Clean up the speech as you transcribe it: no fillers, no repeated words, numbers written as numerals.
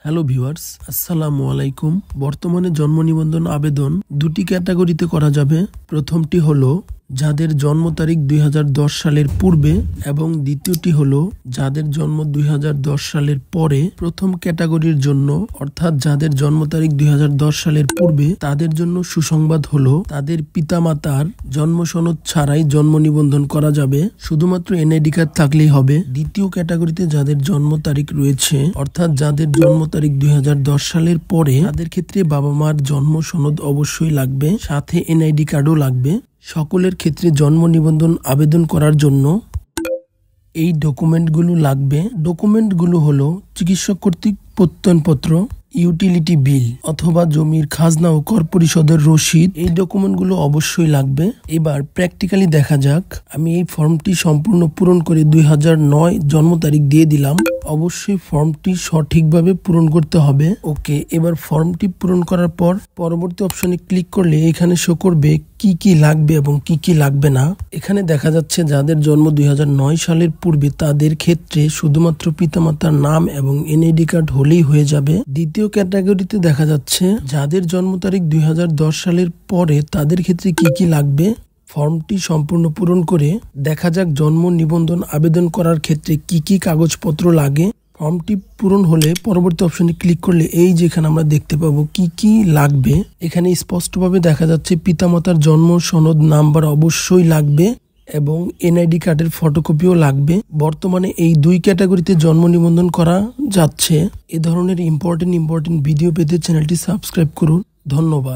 Hello viewers, আসসালামু আলাইকুম। বর্তমানে জন্ম নিবন্ধন আবেদন দুটি ক্যাটাগরিতে করা যাবে। প্রথমটি হলো যাদের জন্ম তারিখ 2010 সালের পূর্বে এবং দ্বিতীয়টি হলো যাদের জন্ম 2010 সালের পরে। প্রথম ক্যাটাগরির জন্য অর্থাৎ যাদের জন্ম তারিখ 2010 সালের পূর্বে তাদের জন্য সুসংবাদ হলো তাদের পিতামাতার জন্ম সনদ ছাড়াই জন্ম নিবন্ধন করা যাবে, শুধুমাত্র এনআইডি কার্ড থাকলেই হবে। দ্বিতীয় ক্যাটাগরিতে যাদের জন্ম তারিখ রয়েছে অর্থাৎ যাদের জন্ম তারিখ 2010 সালের পরে তাদের ক্ষেত্রে বাবা মার জন্ম সনদ অবশ্যই লাগবে, সাথে এনআইডি কার্ডও লাগবে। সকলের ক্ষেত্রে জন্ম নিবন্ধন আবেদন করার জন্য এই ডকুমেন্টগুলো লাগবে। ডকুমেন্টগুলো হলো চিকিৎসক কর্তৃক প্রত্যয়নপত্র, ইউটিলিটি বিল অথবা জমির খাজনা ও কর পরিশোধের রসিদ। এই ডকুমেন্টগুলো অবশ্যই লাগবে। এবার প্র্যাকটিক্যালি দেখা যাক। আমি এই ফর্মটি সম্পূর্ণ পূরণ করে 2009 জন্ম তারিখ দিয়ে দিলাম। অবশ্যই ফর্মটি সঠিকভাবে পূরণ করতে হবে। ওকে, এবার ফর্মটি পূরণ করার পর পরবর্তী অপশনে ক্লিক করলে এখানে শো করবে কি কি লাগবে এবং কি কি লাগবে না। এখানে দেখা যাচ্ছে যাদের জন্ম 2009 সালের পূর্বে তাদের ক্ষেত্রে শুধুমাত্র পিতামাতার নাম এবং এনআইডি কার্ড হলেই হয়ে যাবে। দ্বিতীয় ক্যাটাগরিতে দেখা যাচ্ছে যাদের জন্ম তারিখ 2010 সালের পরে তাদের ক্ষেত্রে কি কি লাগবে। ফর্মটি সম্পূর্ণ পূরণ করে দেখা যাক জন্ম নিবন্ধন আবেদন করার ক্ষেত্রে কি কি কাগজপত্র লাগে। ফর্মটি পূরণ হলে পরবর্তী অপশনে ক্লিক করলে এই যেখানে আমরা দেখতে পাবো কি কি লাগবে। এখানে স্পষ্টভাবে দেখা যাচ্ছে পিতামাতার জন্ম সনদ নাম্বার অবশ্যই লাগবে এবং এনআইডি কার্ডের ফটোকপিও লাগবে। বর্তমানে এই দুই ক্যাটাগরিতে জন্ম নিবন্ধন করা যাচ্ছে। এ ধরনের ইম্পর্টেন্ট ভিডিও পেতে চ্যানেলটি সাবস্ক্রাইব করুন। ধন্যবাদ।